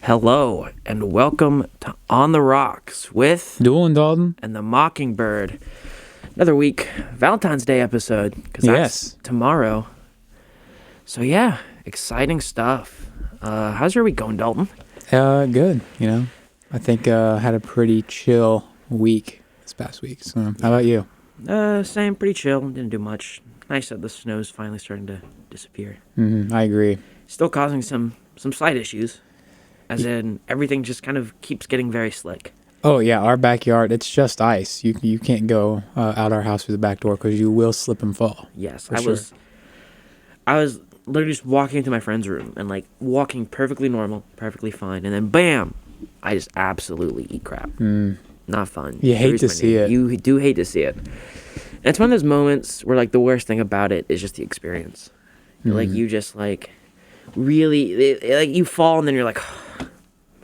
Hello and welcome to On the Rocks with Duel and Dalton. and the Mockingbird. Another week, Valentine's Day episode, because that's tomorrow. So yeah, exciting stuff. How's your week going, Dalton? Good. I think had a pretty chill week this past week. So how about you? Same, pretty chill. Didn't do much. Nice that the snow's finally starting to disappear. I agree. Still causing some slight issues, as in everything just kind of keeps getting very slick. Oh yeah, our backyard, it's just ice. You can't go out our house through the back door because you will slip and fall. Yes, I was literally just walking into my friend's room and like walking perfectly normal, perfectly fine, and then bam, I just absolutely eat crap. Not fun. You hate to see it. You do hate to see it. And it's one of those moments where like the worst thing about it is just the experience. Like you just like really like you fall and then you're like, oh,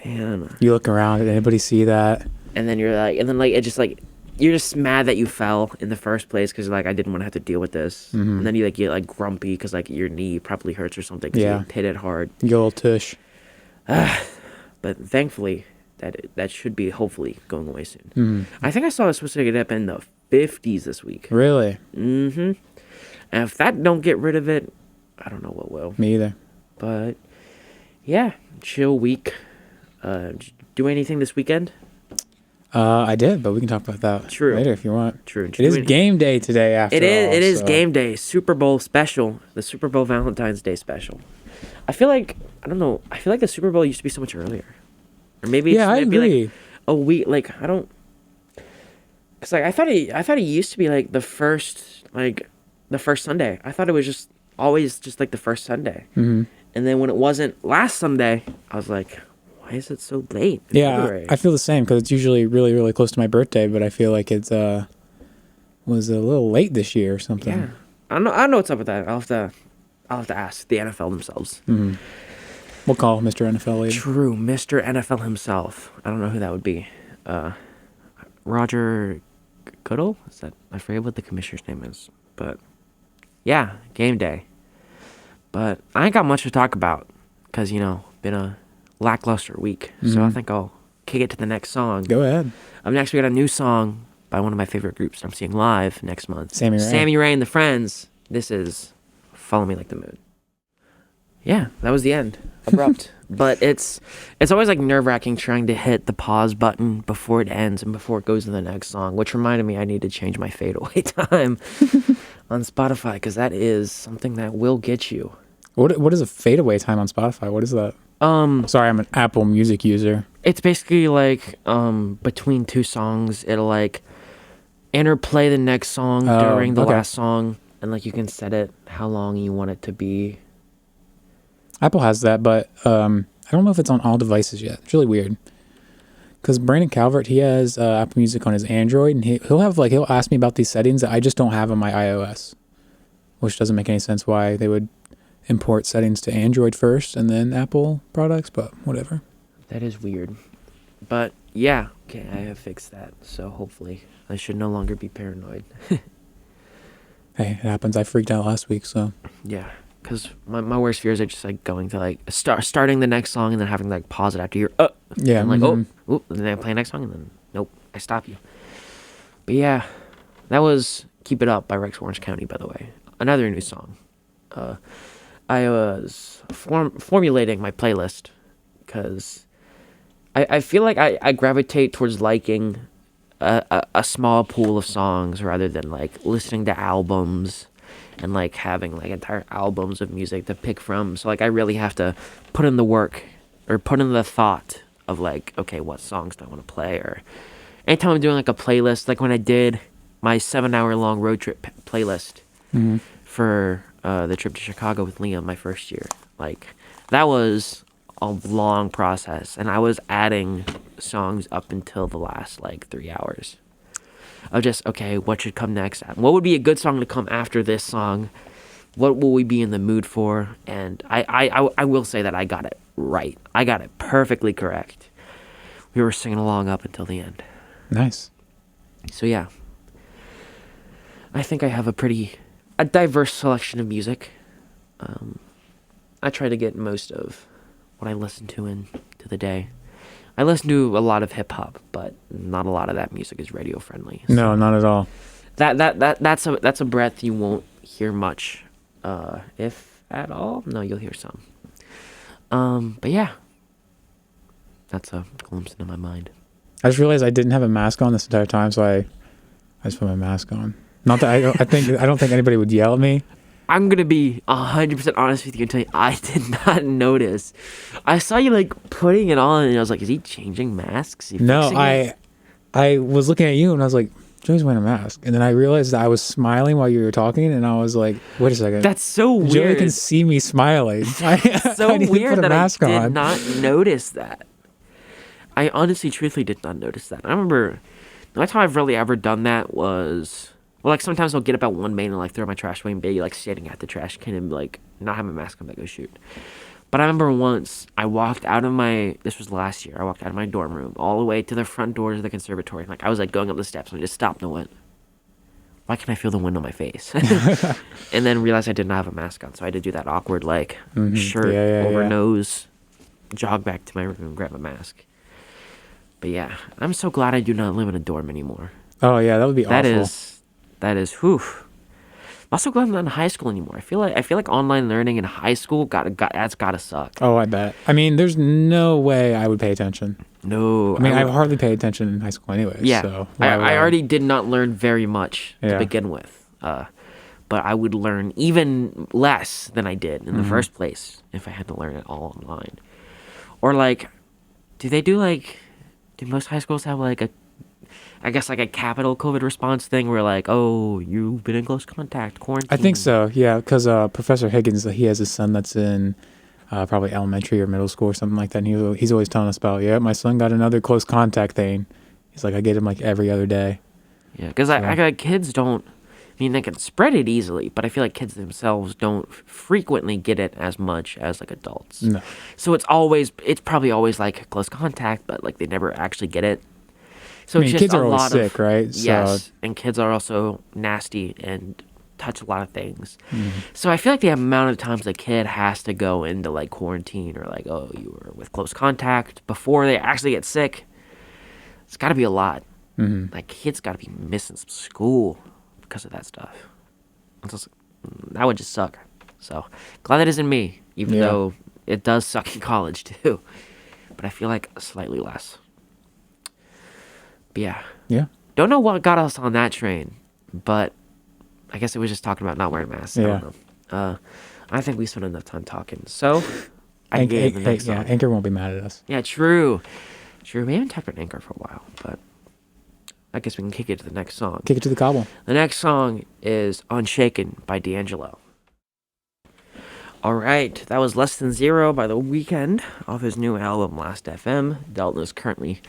man. You look around, did anybody see that? And then you're like, and then like it just like you're just mad that you fell in the first place because like I didn't want to have to deal with this. And then you get like grumpy because like your knee probably hurts or something because you hit it hard. You old tush. But thankfully that should be hopefully going away soon. I think I saw it's supposed to get up in the 50s this week. Really? And if that don't get rid of it, I don't know what will. Me either. But yeah, chill week. Did you do anything this weekend? I did, but we can talk about that later if you want. True. It is game day today after all. It is game day. Super Bowl special. The Super Bowl Valentine's Day special. I feel like, I don't know, I feel like the Super Bowl used to be so much earlier. Or maybe it's I agree. like a week, like, I don't, because like, I thought it used to be like the first Sunday. I thought it was just always just like the first Sunday. And then when it wasn't last Sunday, I was like, why is it so late? Yeah, I feel the same because it's usually really, really close to my birthday, but I feel like it's was a little late this year or something. Yeah, I don't know what's up with that. I'll have to ask the NFL themselves. We'll call Mr. NFL later. True, Mr. NFL himself. I don't know who that would be. Roger Goodell? I forget what the commissioner's name is. But yeah, game day. But I ain't got much to talk about because, been a lackluster week. So I think I'll kick it to the next song. Go ahead. Up next, we got a new song by one of my favorite groups I'm seeing live next month. Sammy Ray and the Friends. This is Follow Me Like the Moon. Yeah, that was the end. Abrupt. But it's always like nerve-wracking trying to hit the pause button before it ends and before it goes to the next song, which reminded me I need to change my fadeaway time on Spotify because that is something that will get you. What is a fadeaway time on Spotify? What is that? Sorry, I'm an Apple Music user. It's basically like between two songs, it'll like interplay the next song during the last song, and like you can set it how long you want it to be. Apple has that, but I don't know if it's on all devices yet. It's really weird. Because Brandon Calvert, he has Apple Music on his Android, and he'll ask me about these settings that I just don't have on my iOS, which doesn't make any sense why they would import settings to Android first and then Apple products, but whatever. That is weird. But yeah, okay, I have fixed that, so hopefully I should no longer be paranoid. Hey, it happens. I freaked out last week, so. Yeah, because my worst fears are just like going to like starting the next song and then having to like pause it after you're yeah, and like and then I play the next song and then nope, I stop you. But yeah, that was Keep It Up by Rex Orange County, by the way. Another new song. I was formulating my playlist because I feel like I gravitate towards liking a small pool of songs rather than like listening to albums and like having like entire albums of music to pick from. So like I really have to put in the work or put in the thought of like, okay, what songs do I want to play? Or anytime I'm doing like a playlist, like when I did my 7-hour-long road trip playlist for the trip to Chicago with Liam my first year. Like that was a long process, and I was adding songs up until the last like 3 hours of just, okay, what should come next? What would be a good song to come after this song? What will we be in the mood for? And I will say that I got it right. I got it perfectly correct. We were singing along up until the end. Nice. So yeah, I think I have a diverse selection of music. I try to get most of what I listen to in to the day. I listen to a lot of hip hop, but not a lot of that music is radio friendly. So No, not at all. that's a breadth you won't hear much, if at all. No, you'll hear some. But yeah, that's a glimpse into my mind. I just realized I didn't have a mask on this entire time, so I just put my mask on. Not that I don't think anybody would yell at me. I'm gonna be 100% honest with you and tell you I did not notice. I saw you like putting it on, and I was like, "Is he changing masks? Is he No, fixing it?" I was looking at you and I was like, Joey's wearing a mask, and then I realized that I was smiling while you were talking, and I was like, wait a second. That's so weird. Joey can see me smiling. So I need to weird put a that mask I did on. not notice that. I honestly, truthfully did not notice that. I remember the only time I've really ever done that was, well, like sometimes I'll get up at 1 a.m. and like throw my trash away and be like sitting at the trash can and like not have a mask on, but go shoot. But I remember once I walked out of this was last year, I walked out of my dorm room all the way to the front doors of the conservatory. Like I was like going up the steps and I just stopped and went, why can I feel the wind on my face? And then realized I did not have a mask on. So I had to do that awkward like shirt over nose, jog back to my room and grab a mask. But yeah, I'm so glad I do not live in a dorm anymore. Oh yeah, that would be awful. That is, whew. I'm also glad I'm not in high school anymore. I feel like online learning in high school that's gotta suck. Oh, I bet. I mean, there's no way I would pay attention. No. I mean, I hardly paid attention in high school anyway. Yeah. So I already did not learn very much to begin with. But I would learn even less than I did in the first place if I had to learn it all online. Or like, do most high schools have like I guess like a capital COVID response thing where like, oh, you've been in close contact, quarantine? I think so, yeah, because Professor Higgins, he has a son that's in probably elementary or middle school or something like that, and he's always telling us about, my son got another close contact thing. He's like, I get him like every other day. Yeah, because I kids don't, I mean, they can spread it easily, but I feel like kids themselves don't frequently get it as much as like adults. No. So it's probably always like close contact, but like they never actually get it. So I mean, it's just kids are always sick, right? Yes, so, and kids are also nasty and touch a lot of things. Mm-hmm. So I feel like the amount of times a kid has to go into like quarantine or like, oh, you were with close contact before they actually get sick, it's got to be a lot. Mm-hmm. Like kids got to be missing some school because of that stuff. That would just suck. So glad that isn't me, even though it does suck in college too. But I feel like slightly less. But yeah. Don't know what got us on that train, but I guess it was just talking about not wearing masks. I don't know. I think we spent enough time talking. So I gave the next song. Anchor won't be mad at us. Yeah, true. We haven't talked about Anchor for a while, but I guess we can kick it to the next song. Kick it to the cobble. The next song is Unshaken by D'Angelo. All right, that was Less Than Zero by The Weeknd off his new album Last FM. Dalton is currently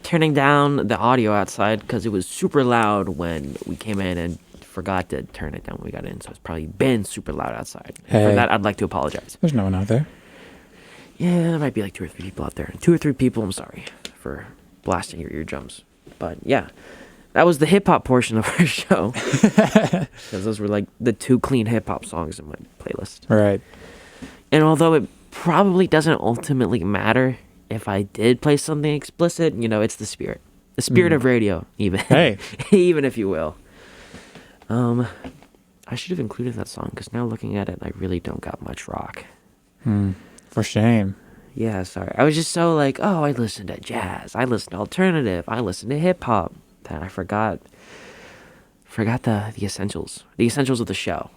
turning down the audio outside because it was super loud when we came in and forgot to turn it down when we got in, so it's probably been super loud outside. For that, I'd like to apologize. There's no one out there. Yeah, there might be like 2 or 3 people out there. 2 or 3 people, I'm sorry for blasting your eardrums. But yeah, that was the hip-hop portion of our show. Because those were like the 2 clean hip-hop songs in my playlist. Right. And although it probably doesn't ultimately matter if I did play something explicit, it's the spirit. The spirit of radio, even. Hey. Even if you will. I should have included that song, because now looking at it, I really don't got much rock. For shame. Yeah, sorry. I was just so like, oh, I listen to jazz. I listen to alternative. I listen to hip-hop. That I forgot the essentials. The essentials of the show,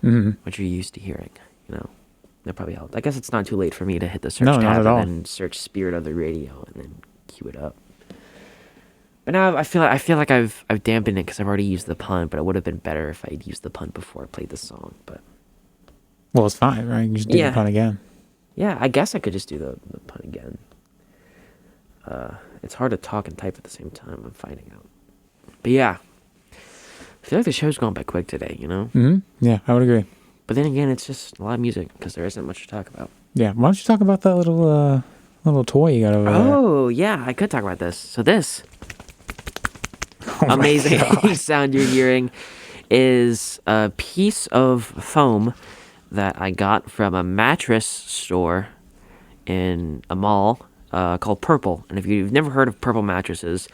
which you're used to hearing, That probably helped. I guess it's not too late for me to hit the search tab and then search Spirit of the Radio and then cue it up. But now I feel like I've dampened it because I've already used the pun, but it would have been better if I'd used the pun before I played the song. But well, it's fine, right? You just do the pun again. Yeah, I guess I could just do the pun again. It's hard to talk and type at the same time. I'm finding out. But yeah, I feel like the show's gone by quick today, Mm-hmm. Yeah, I would agree. But then again, it's just a lot of music because there isn't much to talk about. Yeah, why don't you talk about that little toy you got over there? Oh, yeah, I could talk about this. So this amazing sound you're hearing is a piece of foam that I got from a mattress store in a mall called Purple. And if you've never heard of Purple mattresses,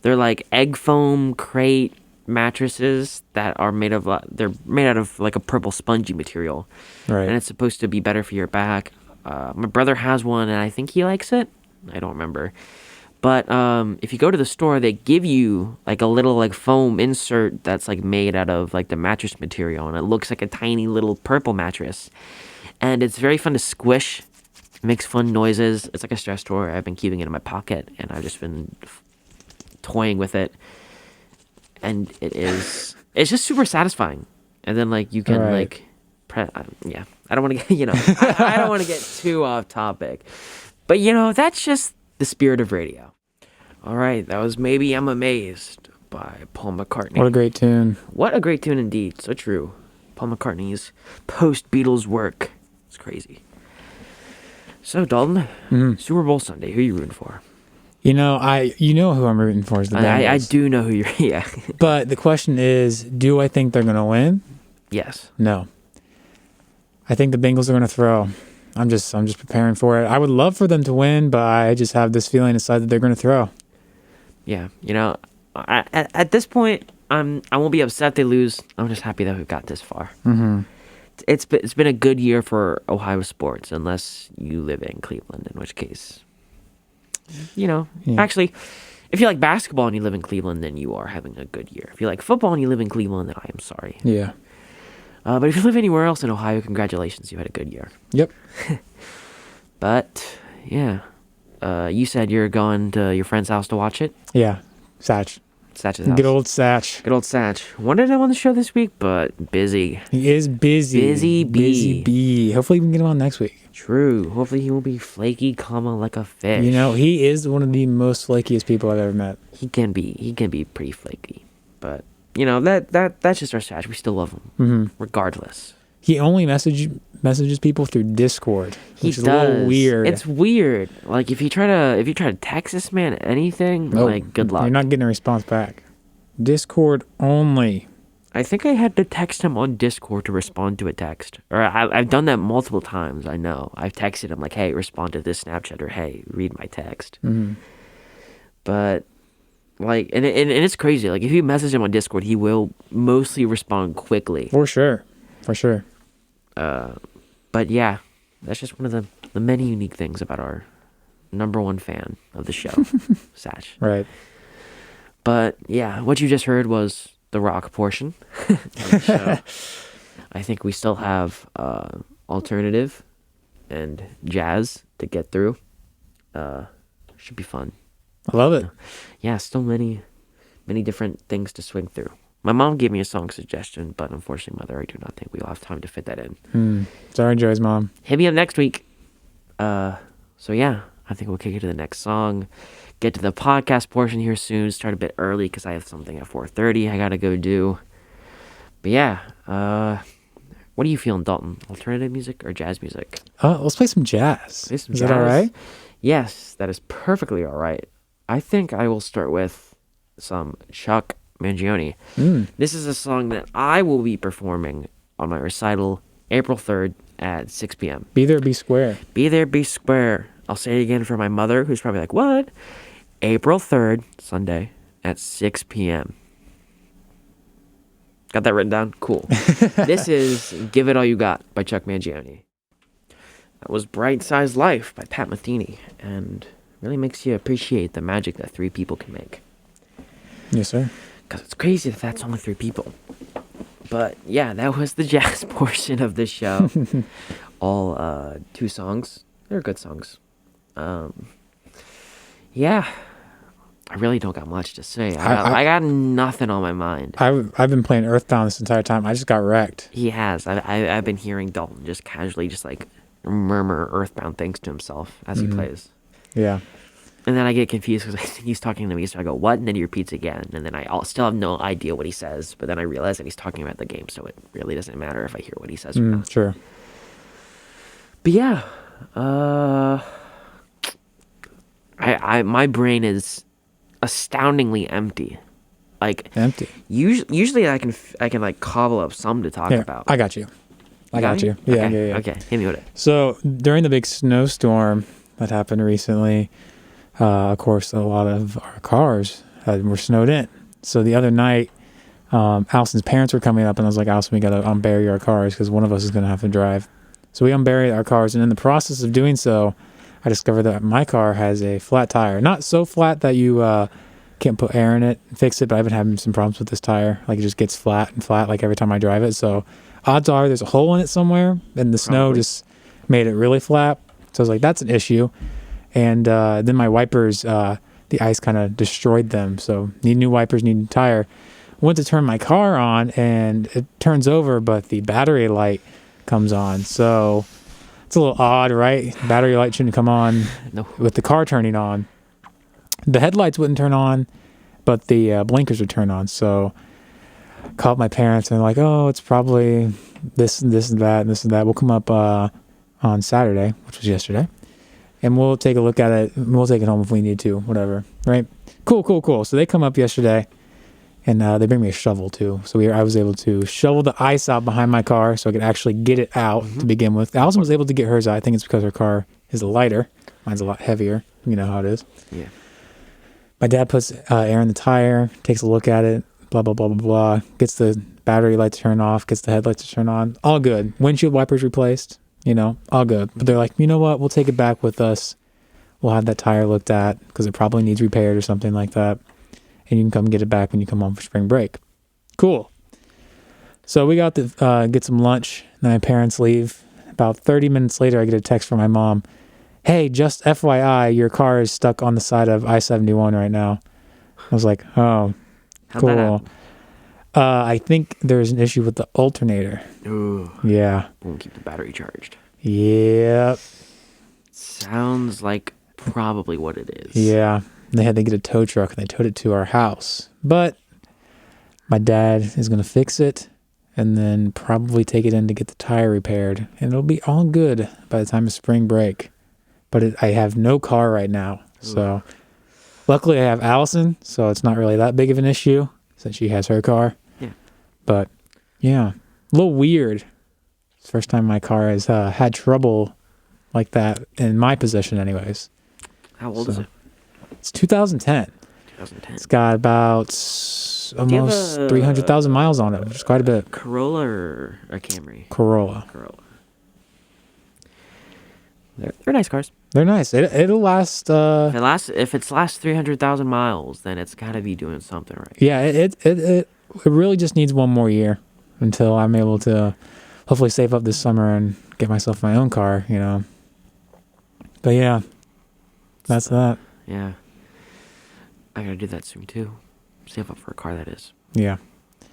they're like egg foam crate mattresses that are made of they're made out of like a purple spongy material, Right. and it's supposed to be better for your back. My brother has one, and I think he likes it. I don't remember. But if you go to the store, they give you like a little like foam insert that's like made out of like the mattress material, and it looks like a tiny little purple mattress. And it's very fun to squish. It makes fun noises. It's like a stress toy. I've been keeping it in my pocket, and I've just been toying with it. And it's just super satisfying. And then like you can Right. yeah. I don't want to get I don't want to get too off topic, but that's just the spirit of radio. All right, that was Maybe I'm Amazed by Paul McCartney. What a great tune. What a great tune indeed. So true. Paul McCartney's post-Beatles work. It's crazy. So, Dalton, Super Bowl Sunday, who are you rooting for? You know who I'm rooting for is the Bengals. I do know who you're... Yeah. But the question is, do I think they're going to win? Yes. No. I think the Bengals are going to throw. I'm just preparing for it. I would love for them to win, but I just have this feeling inside that they're going to throw. Yeah. At this point, I won't be upset if they lose. I'm just happy that we've got this far. Mm-hmm. It's been a good year for Ohio sports, unless you live in Cleveland, in which case... Actually, if you like basketball and you live in Cleveland, then you are having a good year. If you like football and you live in Cleveland, then I am sorry. Yeah. But if you live anywhere else in Ohio, congratulations, you had a good year. Yep. But, yeah. You said you're going to your friend's house to watch it? Yeah. Satch. Satch's house. Good old Satch. Good old Satch. Wanted him on the show this week, but busy. He is busy. Busy bee. Busy bee. Hopefully we can get him on next week. True. Hopefully he won't be flaky, like a fish. He is one of the most flakiest people I've ever met. He can be pretty flaky. But, that's just our Satch. We still love him, regardless. He only messages people through Discord, which is a little weird. It's weird. Like if you try to text this man anything, good luck. You're not getting a response back. Discord only. I think I had to text him on Discord to respond to a text. Or I've done that multiple times, I know. I've texted him like, hey, respond to this Snapchat, or hey, read my text. Mm-hmm. But, and it's crazy. Like, if you message him on Discord, he will mostly respond quickly. For sure. But yeah, that's just one of the many unique things about our number one fan of the show, Satch. Right. But yeah, what you just heard was the rock portion of the show. I think we still have alternative and jazz to get through. Should be fun. I love it. Yeah, still many different things to swing through. My mom gave me a song suggestion, but unfortunately, Mother, I do not think we'll have time to fit that in. Sorry, Joey's mom. Hit me up next week. So yeah, I think we'll kick it to the next song. Get to the podcast portion here soon. Start a bit early because I have something at 4:30 I gotta go do. But yeah, what are you feeling, Dalton? Alternative music or jazz music? Let's play some jazz. Play some Is jazz? that all right? Yes, that is perfectly all right. I think I will start with some Chuck Mangione. This is a song that I will be performing on my recital April 3rd at 6 p.m. Be there, be square. Be there, be square. I'll say it again for my mother, who's probably like, what? April 3rd, Sunday, at 6 p.m. Got that written down? Cool. This is Give It All You Got by Chuck Mangione. That was Bright Size Life by Pat Metheny, and really makes you appreciate the magic that three people can make. Yes, sir. Because it's crazy that that's only three people. But yeah, that was the jazz portion of the show. All 2 songs. They're good songs. Yeah, I really don't got much to say. I got nothing on my mind. I've been playing Earthbound this entire time. I just got wrecked. He has. I've been hearing Dalton just casually just like murmur Earthbound things to himself as he plays. Yeah. And then I get confused because I think he's talking to me, so I go, what? And then he repeats again. And then I still have no idea what he says. But then I realize that he's talking about the game, so it really doesn't matter if I hear what he says or not. Sure. But yeah, my brain is astoundingly empty. Like Empty. Usually I can like cobble up some to talk Here, about. I got you. I got you. Yeah, okay. yeah. Okay, hit me with it. So during the big snowstorm that happened recently. Of course, a lot of our cars were snowed in. So the other night, Allison's parents were coming up, and I was like, Allison, we got to unbury our cars because one of us is going to have to drive. So we unburied our cars, and in the process of doing so, I discovered that my car has a flat tire. Not so flat that you can't put air in it and fix it, but I've been having some problems with this tire. Like, it just gets flat and flat, like, every time I drive it. So odds are there's a hole in it somewhere, and the snow just made it really flat. So I was like, that's an issue. And then my wipers, the ice kind of destroyed them. So need new wipers, need new tire. Went to turn my car on, and it turns over, but the battery light comes on. So it's a little odd, right? Battery light shouldn't come on with the car turning on. The headlights wouldn't turn on, but the blinkers would turn on. So I called my parents, and they're like, oh, it's probably this and this and that and this and that. We'll come up on Saturday, which was yesterday, and we'll take a look at it. We'll take it home if we need to, whatever, right? Cool. So they come up yesterday, and they bring me a shovel too. So I was able to shovel the ice out behind my car so I could actually get it out to begin with. Allison was able to get hers out. I think it's because her car is lighter. Mine's a lot heavier. You know how it is. Yeah. My dad puts air in the tire, takes a look at it, blah, blah, blah, blah, blah. Gets the battery light to turn off, gets the headlights to turn on. All good. Windshield wipers replaced, all good. But they're like, you know what? We'll take it back with us. We'll have that tire looked at because it probably needs repaired or something like that. And you can come get it back when you come home for spring break. Cool. So we got to get some lunch. Then my parents leave. About 30 minutes later, I get a text from my mom. Hey, just FYI, your car is stuck on the side of I-71 right now. I was like, oh, How'd that cool. happen? I think there's an issue with the alternator. Ooh. Yeah. Won't keep the battery charged. Yep. Sounds like probably what it is. Yeah. They had to get a tow truck, and they towed it to our house. But my dad is going to fix it and then probably take it in to get the tire repaired. And it'll be all good by the time of spring break. But I have no car right now. So luckily I have Allison, so it's not really that big of an issue since she has her car. Yeah. But yeah, a little weird. It's the first time my car has had trouble like that in my possession anyways. How old is it? It's 2010. 2010. It's got about almost 300,000 miles on it, which is quite a bit. Corolla or a Camry? Corolla. They're nice cars. They're nice. It'll last. If it's last 300,000 miles, then it's got to be doing something right. Yeah, it really just needs one more year until I'm able to hopefully save up this summer and get myself my own car, But yeah, that's that. Yeah. I got to do that soon too. Save up for a car, that is. Yeah.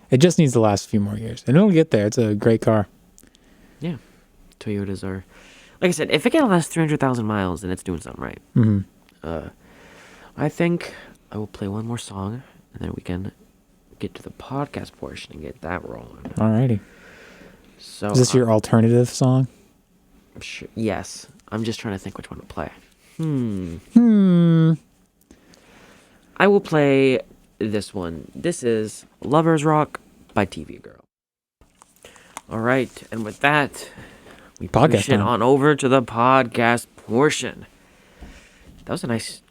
It just needs to last a few more years. And it'll get there. It's a great car. Yeah. Toyotas are... Like I said, if it can last 300,000 miles, then it's doing something right. Mm-hmm. I think I will play one more song, and then we can get to the podcast portion and get that rolling. Alrighty. So, is this your alternative song? Sure, yes. I'm just trying to think which one to play. I will play this one. This is Lover's Rock by TV Girl. All right, and with that... We push it on over to the podcast portion. That was a nice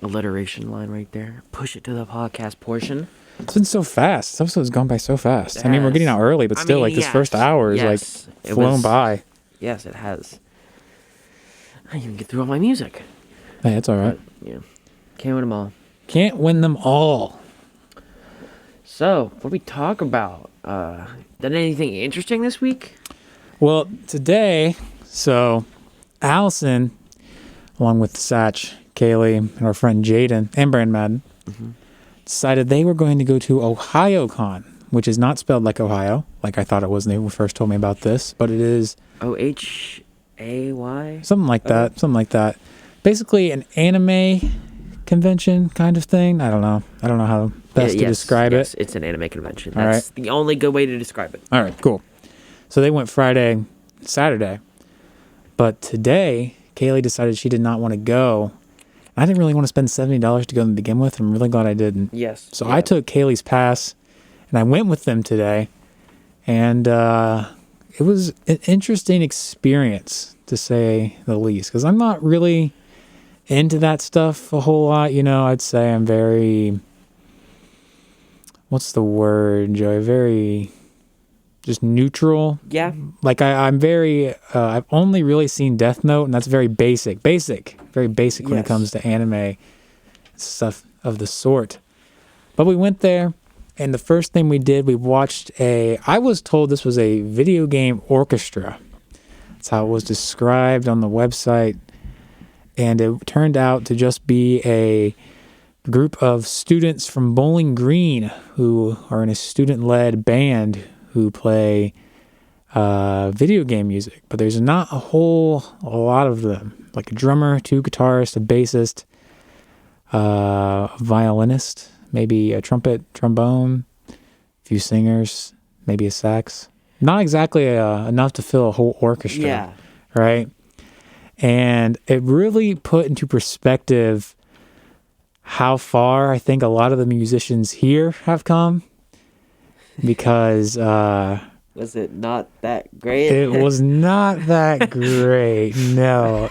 alliteration line right there. Push it to the podcast portion. It's been so fast. This episode's gone by so fast. I mean, we're getting out early, but still, this first hour is flown by. Yes, it has. I didn't even get through all my music. Hey, it's all right. But, yeah. Can't win them all. Can't win them all. So, what do we talk about? Done anything interesting this week? Well, today, Allison, along with Satch, Kaylee, and our friend Jaden, and Brand Madden, decided they were going to go to OhioCon, which is not spelled like Ohio, like I thought it was when they first told me about this, but it is... OHAY? Something like that. Basically an anime convention kind of thing. I don't know how best to describe it. It's an anime convention. That's the only good way to describe it. All right, cool. So they went Friday, Saturday. But today, Kaylee decided she did not want to go. I didn't really want to spend $70 to go to begin with. I'm really glad I didn't. Yes. So I took Kaylee's pass, and I went with them today. And it was an interesting experience, to say the least. Because I'm not really into that stuff a whole lot. You know, I'd say I'm very, what's the word, Joey? Very just neutral. Yeah. Like I'm very, I've only really seen Death Note, and that's very very basic when it Yes. comes to anime stuff of the sort. But we went there, and the first thing we did, we watched I was told this was a video game orchestra. That's how it was described on the website. And it turned out to just be a group of students from Bowling Green who are in a student-led band who play video game music. But there's not a lot of them. Like a drummer, 2 guitarists, a bassist, a violinist, maybe a trumpet, trombone, a few singers, maybe a sax. Not exactly enough to fill a whole orchestra, Yeah. right? And it really put into perspective how far I think a lot of the musicians here have come, because Was it not that great? it was not that great. No.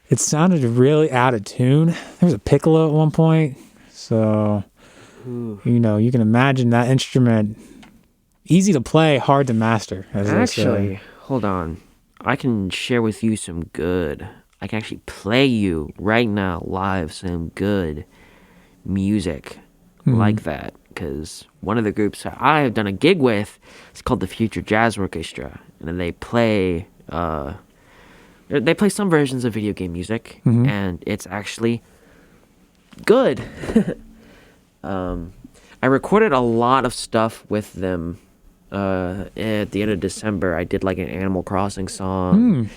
It sounded really out of tune. There was a piccolo at one point. So, Ooh. you know, you can imagine that instrument, easy to play, hard to master, as they say. Actually, hold on. I can share with you some good. I can actually play you right now live some good music like that. Because one of the groups that I have done a gig with is called the Future Jazz Orchestra. And then they play some versions of video game music. And it's actually good. I recorded a lot of stuff with them. At the end of December, I did like an Animal Crossing song,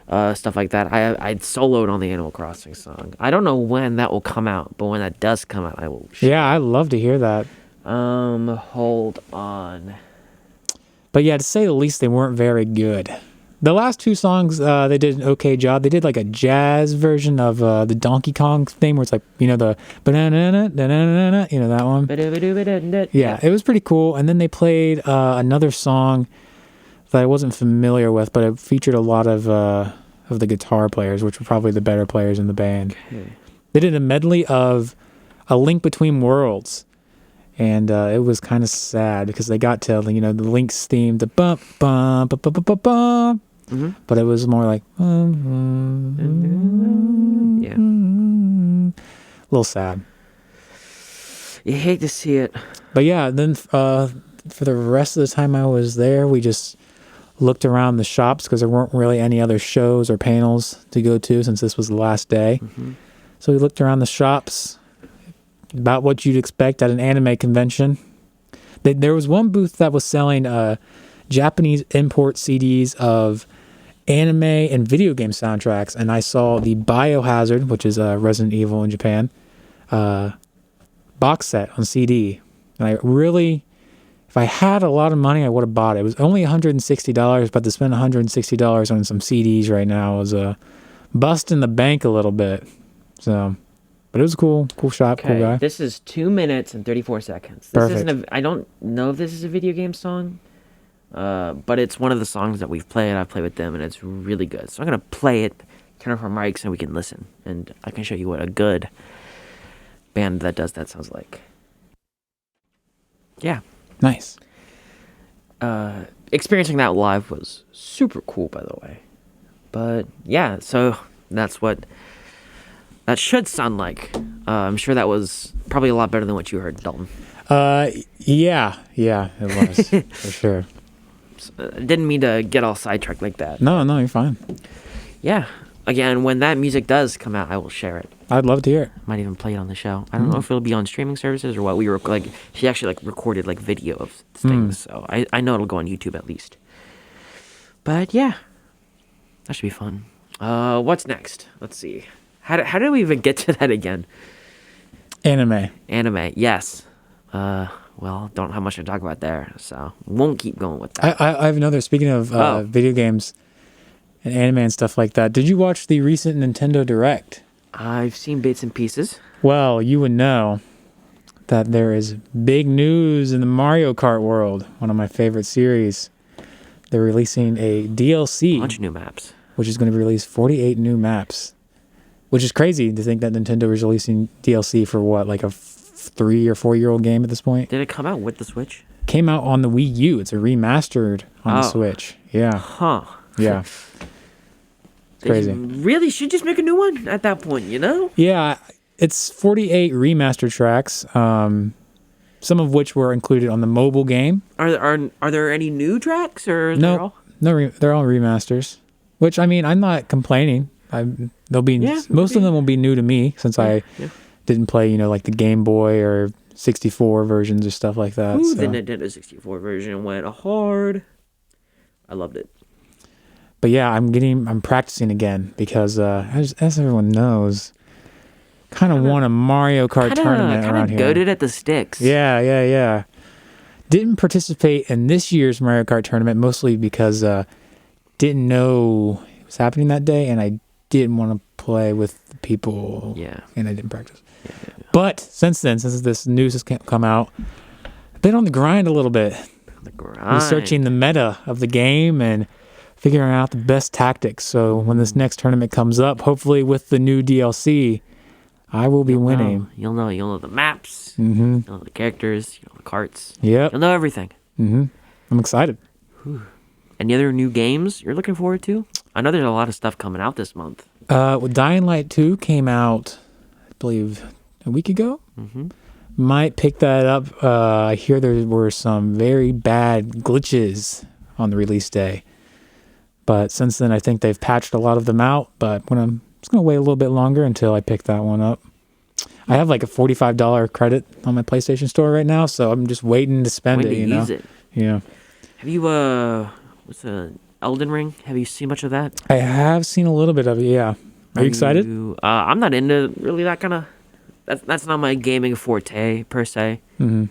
stuff like that. I soloed on the Animal Crossing song. I don't know when that will come out, but when that does come out, I will. Yeah, I'd love to hear that. Hold on. But yeah, to say the least, they weren't very good. The last 2 songs, they did an okay job. They did like a jazz version of the Donkey Kong theme, where it's like, you know, the banana, you know, that one. Yeah, it was pretty cool. And then they played another song that I wasn't familiar with, but it featured a lot of the guitar players, which were probably the better players in the band. Okay. They did a medley of A Link Between Worlds. And it was kind of sad because they got to, you know, the Link's theme, the bump, bump, bump, bump, bump, bump. But it was more like, Yeah. a little sad. You hate to see it. But yeah, then for the rest of the time I was there, we just looked around the shops because there weren't really any other shows or panels to go to since this was the last day. So we looked around the shops, about what you'd expect at an anime convention. There was one booth that was selling Japanese import CDs of anime and video game soundtracks, and I saw the Biohazard, which is Resident Evil in Japan, box set on CD. And I really, if I had a lot of money, I would have bought it. It was only $160, but to spend $160 on some CDs right now was busting the bank a little bit. So... But it was a cool shop, cool guy. This is 2 minutes and 34 seconds. Perfect. I don't know if this is a video game song, but it's one of the songs that we've played. I've played with them, and it's really good. So I'm going to play it, turn off our mics, and we can listen. And I can show you what a good band that does that sounds like. Yeah. Nice. Experiencing that live was super cool, by the way. But yeah, so that's what that should sound like. I'm sure that was probably a lot better than what you heard, Dalton. Yeah, it was for sure. I didn't mean to get all sidetracked like that. No, you're fine. Yeah. Again, when that music does come out, I will share it. I'd love to hear it. Might even play it on the show. I don't know if it'll be on streaming services or what. We were like, she actually like recorded like video of things, so I know it'll go on YouTube at least. But yeah, that should be fun. What's next? Let's see. How did we even get to that again? Anime, yes. Well, don't have much to talk about there, so won't keep going with that. I have another. Speaking of video games and anime and stuff like that, did you watch the recent Nintendo Direct? I've seen bits and pieces. Well, you would know that there is big news in the Mario Kart world, one of my favorite series. They're releasing a DLC, Bunch of new maps. which is going to release 48 new maps. which is crazy to think that Nintendo is releasing DLC for what, like a 3 or 4 year old game at this point. Did it come out with the Switch? Came out on the Wii U. It's a remastered on the Switch. Yeah. Huh. Yeah. Crazy. Really should just make a new one at that point, you know? Yeah, it's 48 remastered tracks, some of which were included on the mobile game. Are there any new tracks or No, they're all remasters. Which, I mean, I'm not complaining. They'll be most of them will be new to me since I didn't play, you know, like the Game Boy or 64 versions or stuff like that. Ooh, the Nintendo 64 version went hard. I loved it. But yeah, I'm practicing again because as everyone knows, kind of won a Mario Kart tournament around here. Goated at the sticks. Yeah. Didn't participate in this year's Mario Kart tournament mostly because didn't know it was happening that day, and I didn't want to play with the people. Yeah. And I didn't practice. Yeah. But since this news has come out, I've been on the grind a little bit. Researching the meta of the game and figuring out the best tactics. So when this next tournament comes up, hopefully with the new DLC, I will be winning. You'll know the maps. Mm-hmm. You'll know the characters. You'll know the carts. Yep. You'll know everything. Mm-hmm. I'm excited. Whew. Any other new games you're looking forward to? I know there's a lot of stuff coming out this month. Well, Dying Light 2 came out, I believe, a week ago. Mm-hmm. Might pick that up. I hear there were some very bad glitches on the release day. But since then, I think they've patched a lot of them out. But I'm just going to wait a little bit longer until I pick that one up. I have like a $45 credit on my PlayStation Store right now, so I'm just waiting to spend it, you know? Use it. Yeah. Have you, what's Elden Ring? Have you seen much of that? I have seen a little bit of it, yeah. Are you excited? I'm not into really that kind of... That's not my gaming forte, per se. Mm-hmm.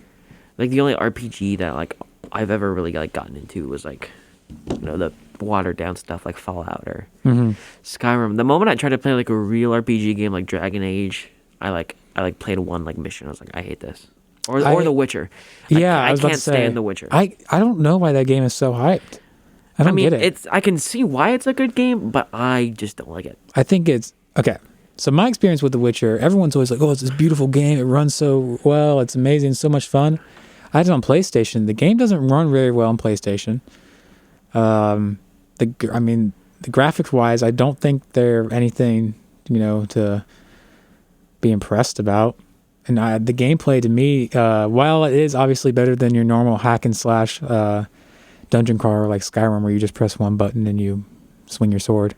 Like, the only RPG that, like, I've ever really, like, gotten into was, like, you know, the watered down stuff like Fallout or Skyrim. The moment I tried to play, like, a real RPG game like Dragon Age, I played one, like, mission. I was like, I hate this. Or The Witcher. I can't stand The Witcher. I don't know why that game is so hyped. I don't get it. I can see why it's a good game, but I just don't like it. I think it's... Okay. So my experience with The Witcher, everyone's always like, oh, it's this beautiful game. It runs so well. It's amazing. So much fun. I had it on PlayStation. The game doesn't run very well on PlayStation. The graphics-wise, I don't think they're anything, you know, to be impressed about. And the gameplay to me, while it is obviously better than your normal hack and slash dungeon crawler like Skyrim, where you just press one button and you swing your sword.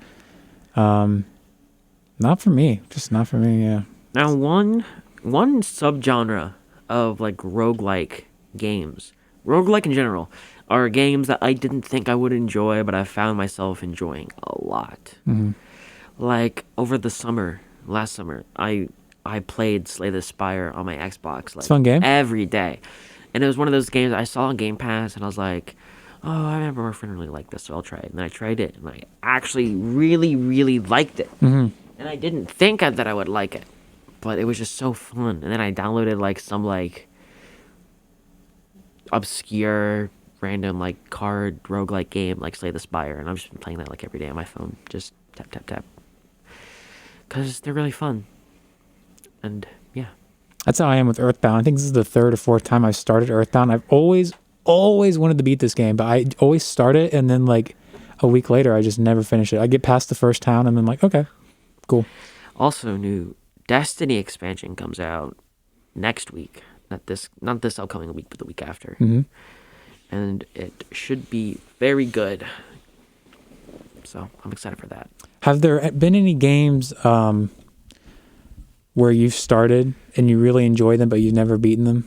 Not for me. Just not for me, yeah. Now, one subgenre of, like, roguelike games, roguelike in general, are games that I didn't think I would enjoy, but I found myself enjoying a lot. Mm-hmm. Like, over the last summer, I played Slay the Spire on my Xbox, like, it's a fun game. Every day. And it was one of those games I saw on Game Pass, and I was like, oh, I remember my friend really liked this, so I'll try it. And then I tried it, and I actually really, really liked it. Mm-hmm. And I didn't think that I would like it, but it was just so fun. And then I downloaded, like, some, like, obscure, random, like, card roguelike game, like Slay the Spire. And I've just been playing that, like, every day on my phone. Just tap, tap, tap. Because they're really fun. And, yeah. That's how I am with Earthbound. I think this is the third or fourth time I've started Earthbound. I've always wanted to beat this game, but I always start it, and then, like, a week later, I just never finish it. I get past the first town, and I'm like, okay. Cool. Also, new Destiny expansion comes out next week. Not this upcoming week, but the week after. Mm-hmm. And it should be very good. So I'm excited for that. Have there been any games where you've started and you really enjoy them, but you've never beaten them?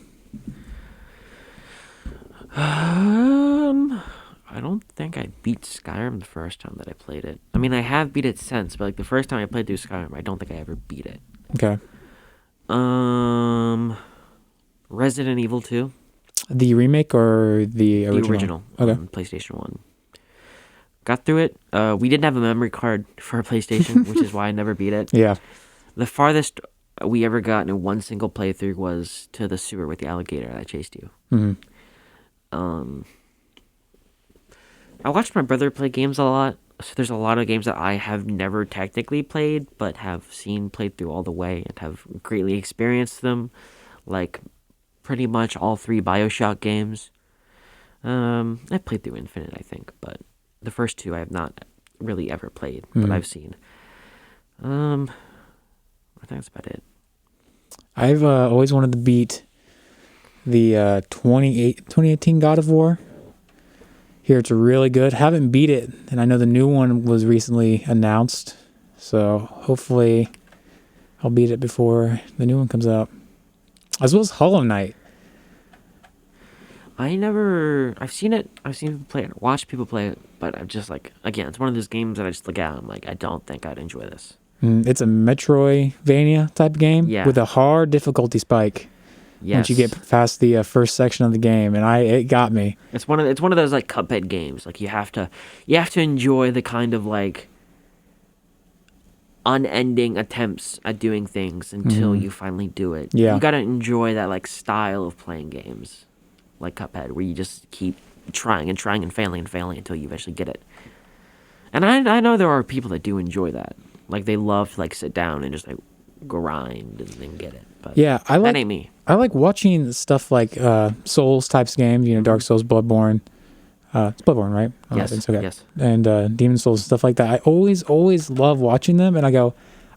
I don't think I beat Skyrim the first time that I played it. I mean, I have beat it since, but, like, the first time I played through Skyrim, I don't think I ever beat it. Okay. Resident Evil 2. The remake or the original? The original. Okay. PlayStation 1. Got through it. We didn't have a memory card for a PlayStation, which is why I never beat it. Yeah. The farthest we ever got in one single playthrough was to the sewer with the alligator that chased you. Mm-hmm. I watched my brother play games a lot. So there's a lot of games that I have never technically played, but have seen played through all the way and have greatly experienced them. Like pretty much all three BioShock games. I played through Infinite, I think, but the first two I have not really ever played, but I've seen. I think that's about it. I've always wanted to beat the 2018 God of War. Here it's really good. Haven't beat it, and I know the new one was recently announced, so hopefully I'll beat it before the new one comes out. As well as Hollow Knight. I've seen it, I've seen people play it, watched people play it, but I'm just like, again, it's one of those games that I just look at and I'm like, I don't think I'd enjoy this. It's a Metroidvania type game Yeah. with a hard difficulty spike Yes. once you get past the first section of the game, and it got me. It's one of those like Cuphead games. Like you have to enjoy the kind of like unending attempts at doing things until you finally do it. Yeah. You gotta enjoy that like style of playing games, like Cuphead, where you just keep trying and trying and failing until you eventually get it. And I know there are people that do enjoy that. Like they love to like sit down and just like grind and then get it. But Yeah, that ain't me. I like watching stuff like Souls types games, Dark Souls, Bloodborne. It's Bloodborne, right? Oh, Yes. it's okay. Yes. And Demon Souls and stuff like that. I always love watching them, and I go,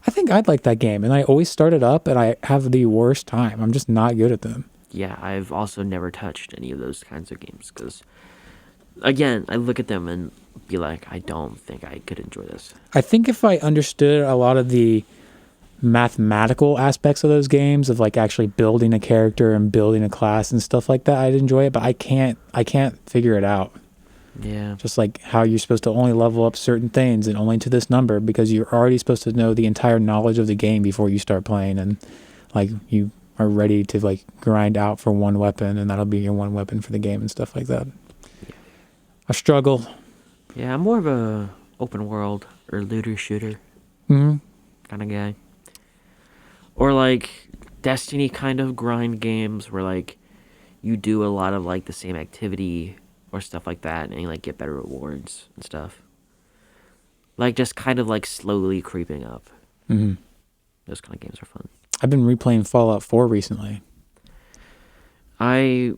I think I'd like that game. And I always start it up, and I have the worst time. I'm just not good at them. Yeah, I've also never touched any of those kinds of games because, again, I look at them and be like, I don't think I could enjoy this. I think if I understood a lot of the mathematical aspects of those games, of like actually building a character and building a class and stuff like that, I'd enjoy it. But I can't figure it out. Yeah. Just like how you're supposed to only level up certain things and only to this number, because you're already supposed to know the entire knowledge of the game before you start playing, and like you are ready to like grind out for one weapon, and that'll be your one weapon for the game and stuff like that. I struggle. Yeah, I'm more of a open world or looter shooter Mm-hmm. kind of guy. Or like Destiny kind of grind games where like you do a lot of like the same activity or stuff like that and you like get better rewards and stuff. Like just kind of like slowly creeping up. Mm-hmm. Those kind of games are fun. I've been replaying Fallout 4 recently. I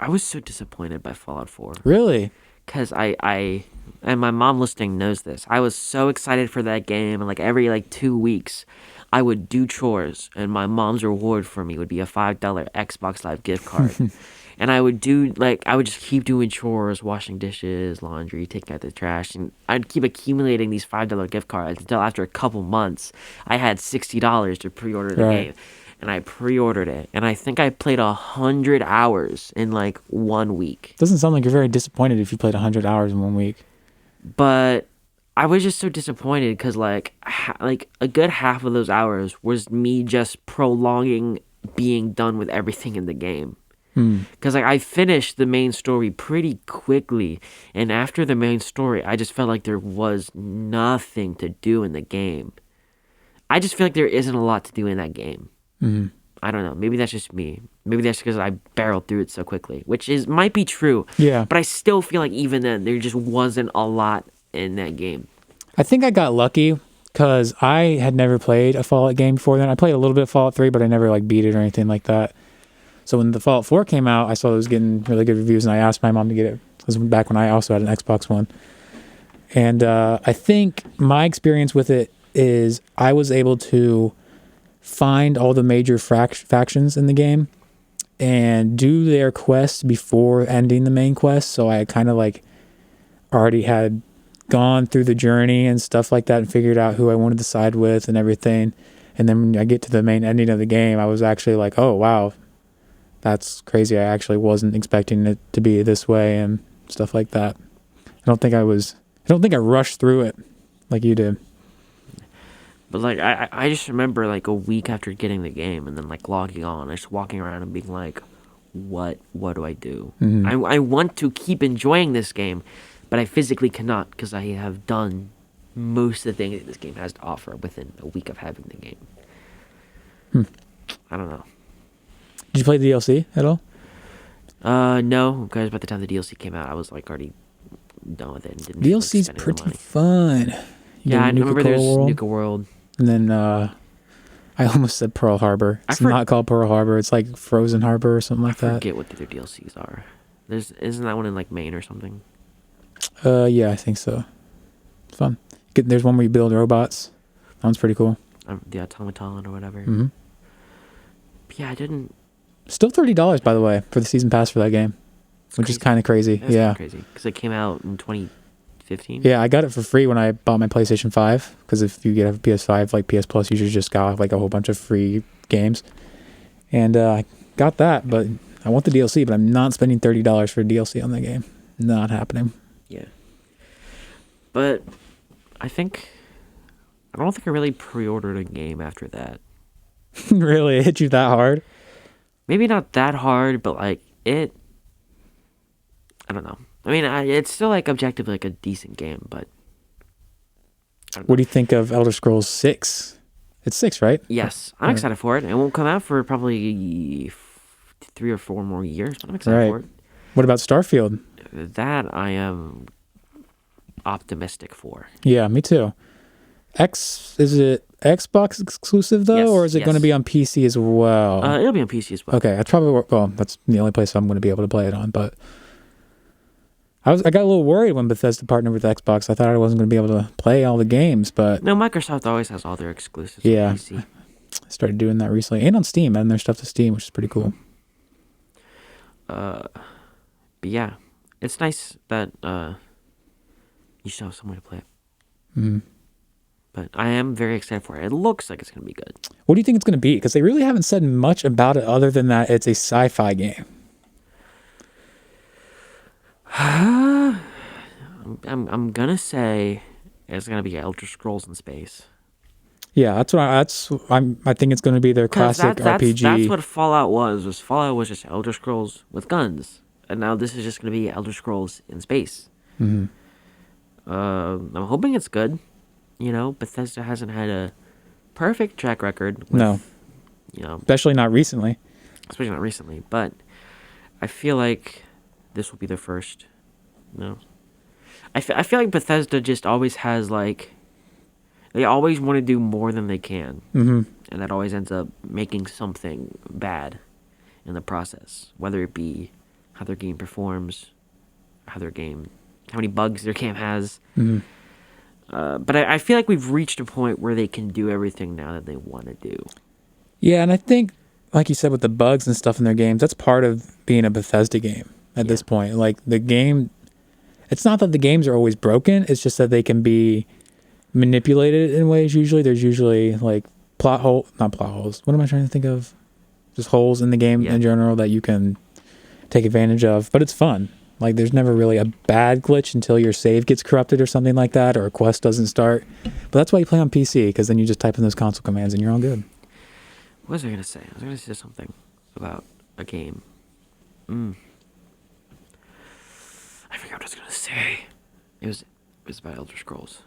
was so disappointed by Fallout 4. Really? Because I and my mom listening knows this. I was so excited for that game, and like every like 2 weeks, I would do chores, and my mom's reward for me would be a $5 Xbox Live gift card. And I would just keep doing chores, washing dishes, laundry, taking out the trash, and I'd keep accumulating these $5 gift cards until after a couple months, I had $60 to pre-order the game. And I pre-ordered it, and I think I played 100 hours in like 1 week. Doesn't sound like you're very disappointed if you played 100 hours in 1 week. But I was just so disappointed because like a good half of those hours was me just prolonging being done with everything in the game. Because like I finished the main story pretty quickly, and after the main story, I just felt like there was nothing to do in the game. I just feel like there isn't a lot to do in that game. Mm-hmm. I don't know. Maybe that's just me. Maybe that's because I barreled through it so quickly, which might be true. Yeah. But I still feel like even then, there just wasn't a lot in that game. I think I got lucky because I had never played a Fallout game before then. I played a little bit of Fallout 3, but I never like beat it or anything like that. So when the Fallout 4 came out, I saw it was getting really good reviews, and I asked my mom to get it. It was back when I also had an Xbox One. And I think my experience with it is I was able to find all the major factions in the game and do their quests before ending the main quest. So I kind of like already had gone through the journey and stuff like that and figured out who I wanted to side with and everything. And then when I get to the main ending of the game, I was actually like, oh, wow, that's crazy. I actually wasn't expecting it to be this way and stuff like that. I don't think I rushed through it like you did. But like I just remember like a week after getting the game and then like logging on, just walking around and being like, what do I do? Mm-hmm. I want to keep enjoying this game, but I physically cannot because I have done most of the things that this game has to offer within a week of having the game. I don't know. Did you play the DLC at all? No, because by the time the DLC came out, I was like already done with it and didn't feel like DLC's spending the pretty money. fun. You Yeah, I get remember there's Nuka-Cola World, Nuka World. and then I almost said Pearl Harbor. It's not called Pearl Harbor. It's like Frozen Harbor or something like that. I forget what the other DLCs are. Isn't that one in like Maine or something? Yeah, I think so. It's fun. There's one where you build robots. That one's pretty cool. The automaton or whatever. Mm-hmm. But yeah, I didn't. Still $30, by the way, for the season pass for that game, which is kind of crazy. That's crazy because it came out in 2015. Yeah, I got it for free when I bought my PlayStation 5, because if you get a PS5, like PS Plus, you just got like a whole bunch of free games. And I got that, but I want the DLC, but I'm not spending $30 for DLC on that game. Not happening. Yeah. But I don't think I really pre-ordered a game after that. Really? It hit you that hard? Maybe not that hard, but like I don't know. I mean, it's still like objectively like a decent game, but what do you think of Elder Scrolls 6? It's 6, right? Yes, I'm excited for it. It won't come out for probably 3 or 4 more years, but I'm excited for it. What about Starfield? That I am optimistic for. Yeah, me too. Is it Xbox exclusive though, or is it going to be on PC as well? It'll be on PC as well. Okay, that's the only place I'm going to be able to play it on. But I got a little worried when Bethesda partnered with Xbox. I thought I wasn't going to be able to play all the games, but no, Microsoft always has all their exclusives. Yeah, on PC. I started doing that recently, and on Steam, adding their stuff to Steam, which is pretty cool. But yeah, it's nice that you still have somewhere to play it. Mm-hmm. But I am very excited for it. It looks like it's going to be good. What do you think it's going to be? Because they really haven't said much about it other than that it's a sci-fi game. I'm gonna say it's gonna be Elder Scrolls in space. Yeah, I think it's going to be their classic RPG. That's what Fallout was. Fallout was just Elder Scrolls with guns, and now this is just gonna be Elder Scrolls in space. Mm-hmm. I'm hoping it's good. You know, Bethesda hasn't had a perfect track record. No. Especially not recently. But I feel like this will be their first. I feel like Bethesda just always has like, they always want to do more than they can. Mm-hmm. And that always ends up making something bad in the process. Whether it be how their game performs, how many bugs their game has. Mm-hmm. But I feel like we've reached a point where they can do everything now that they want to do. Yeah, and I think, like you said, with the bugs and stuff in their games, that's part of being a Bethesda game at this point. Like, the game, it's not that the games are always broken, it's just that they can be manipulated in ways usually. There's usually, like, not plot holes. What am I trying to think of? Just holes in the game in general that you can take advantage of. But it's fun. Like, there's never really a bad glitch until your save gets corrupted or something like that, or a quest doesn't start. But that's why you play on PC, because then you just type in those console commands and you're all good. What was I going to say? I was going to say something about a game. I forgot what I was going to say. It was about Elder Scrolls.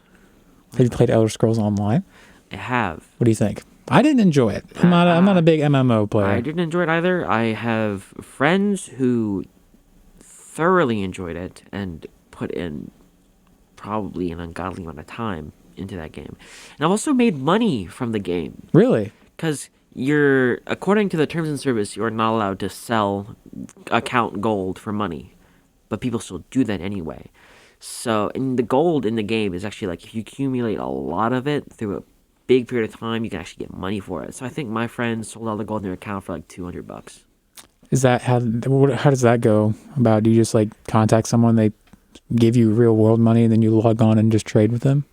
Have you played Elder Scrolls Online? I have. What do you think? I didn't enjoy it. I'm not a big MMO player. I didn't enjoy it either. I have friends who thoroughly enjoyed it and put in probably an ungodly amount of time into that game. And I've also made money from the game. Really? Because according to the terms and service, you're not allowed to sell account gold for money. But people still do that anyway. So, and the gold in the game is actually like, if you accumulate a lot of it through a big period of time, you can actually get money for it. So I think my friends sold all the gold in their account for like $200. Is that how does that go about? Do you just like contact someone, they give you real world money, and then you log on and just trade with them?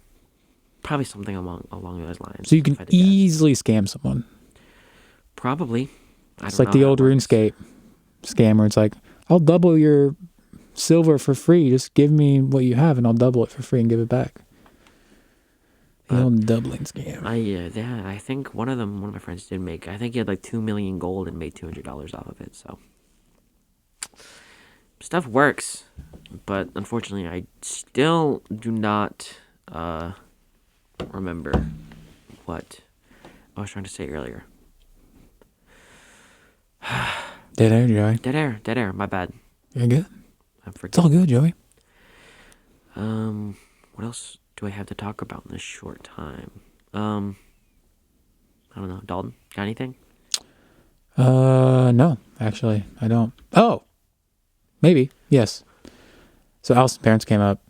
Probably something along those lines. So you can easily scam someone. Probably. It's like the old RuneScape scam where it's like, I'll double your silver for free. Just give me what you have and I'll double it for free and give it back. The old doubling scam. I think one of my friends did make, I think he had like 2 million gold and made $200 off of it. So stuff works, but unfortunately I still do not remember what I was trying to say earlier. Dead air, Joey. Dead air, my bad. You're good. I forget. It's all good, Joey. What else do I have to talk about in this short time? I don't know. Dalton, got anything? No, actually, I don't. Oh, maybe. Yes. So Allison's parents came up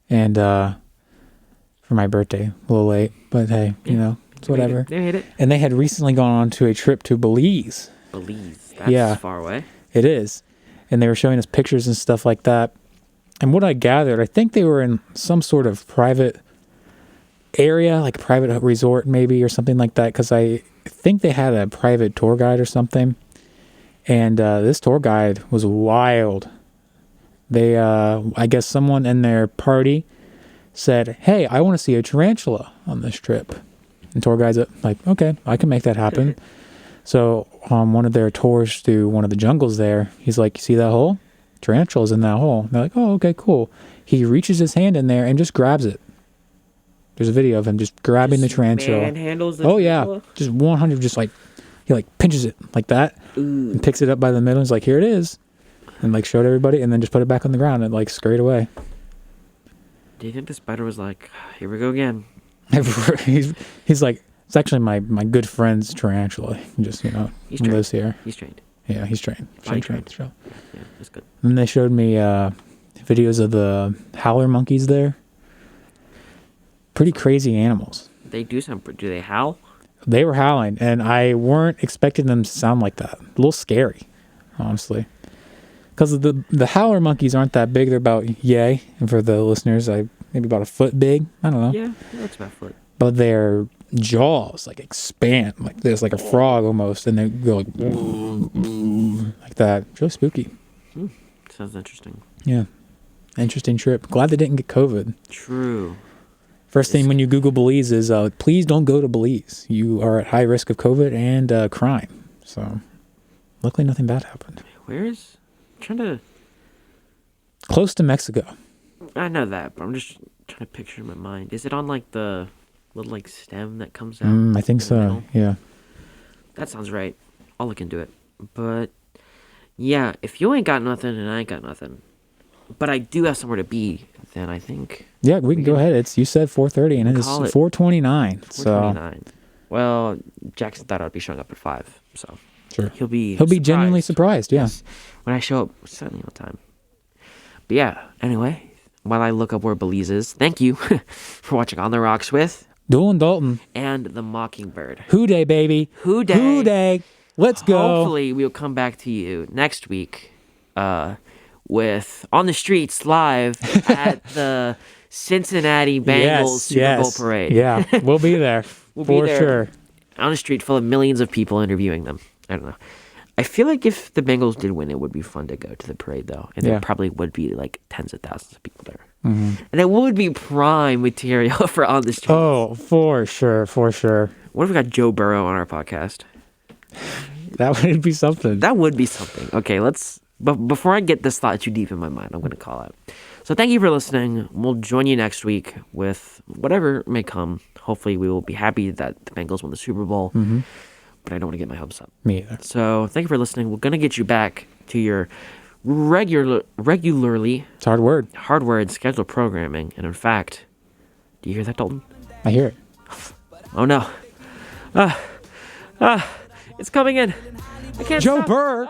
and for my birthday, a little late, but hey, it's whatever. They made it. And they had recently gone on to a trip to Belize. Belize. That's far away. It is. And they were showing us pictures and stuff like that. And what I gathered, I think they were in some sort of private area, like a private resort maybe or something like that, because I think they had a private tour guide or something. And this tour guide was wild. They, I guess someone in their party said, hey, I want to see a tarantula on this trip. And tour guide's like, okay, I can make that happen. So on one of their tours through one of the jungles there, he's like, you see that hole? Tarantula's in that hole. And they're like, oh, okay, cool. He reaches his hand in there and just grabs it. There's a video of him just grabbing the tarantula. Manhandles the tarantula? Yeah. Just 100, just like, he like pinches it like that. Ooh. And picks it up by the middle. And he's like, here it is. And like showed everybody and then just put it back on the ground and like scurried away. Do you think the spider was like, here we go again? he's like, it's actually my good friend's tarantula. He just, he lives here. He's trained. Yeah, he's trained. Trained. Yeah, that's good. And they showed me videos of the howler monkeys there. Pretty crazy animals. They do they howl? They were howling, and I weren't expecting them to sound like that. A little scary, honestly. Because the howler monkeys aren't that big. They're about yay. And for the listeners, maybe about a foot big. I don't know. Yeah, that's about a foot. But their jaws like expand like this, like a frog almost, and they go like that. It's really spooky. Sounds interesting. Yeah, interesting trip. Glad they didn't get COVID. True. First thing when you Google Belize is please don't go to Belize. You are at high risk of COVID and crime. So luckily nothing bad happened. Where's trying to close to Mexico. I know that, but I'm just trying to picture in my mind. Is it on like the little like stem that comes out? I think so. Middle? Yeah. That sounds right. I'll look into it. But yeah, if you ain't got nothing and I ain't got nothing, but I do have somewhere to be, then I think. Yeah, we can go ahead. You said 4:30 and it's 4:29. 4:29. So. Well, Jackson thought I'd be showing up at 5, so sure. He'll be genuinely surprised. Yeah. Yes. When I show up, certainly on time. But yeah. Anyway, while I look up where Belize is, thank you for watching On the Rocks with Duel and Dalton and the Mockingbird. Who day, baby? Who day? Who day? Let's go. Hopefully, we'll come back to you next week with On the Streets live at the Cincinnati Bengals Super Bowl parade. Yeah, we'll be there. We'll for be there sure. On a street full of millions of people interviewing them. I don't know. I feel like if the Bengals did win, it would be fun to go to the parade, though. And there probably would be like tens of thousands of people there. Mm-hmm. And it would be prime material for On the Streets. Oh, for sure. For sure. What if we got Joe Burrow on our podcast? That would be something. That would be something. Okay, but before I get this thought too deep in my mind, I'm going to call out. So thank you for listening. We'll join you next week with whatever may come. Hopefully we will be happy that the Bengals won the Super Bowl. Mm-hmm. But I don't want to get my hopes up. Me either. So thank you for listening. We're going to get you back to your regularly... It's hard word scheduled programming. And in fact, do you hear that, Dalton? I hear it. Oh no. It's coming in. I can't Joe stop. Burr.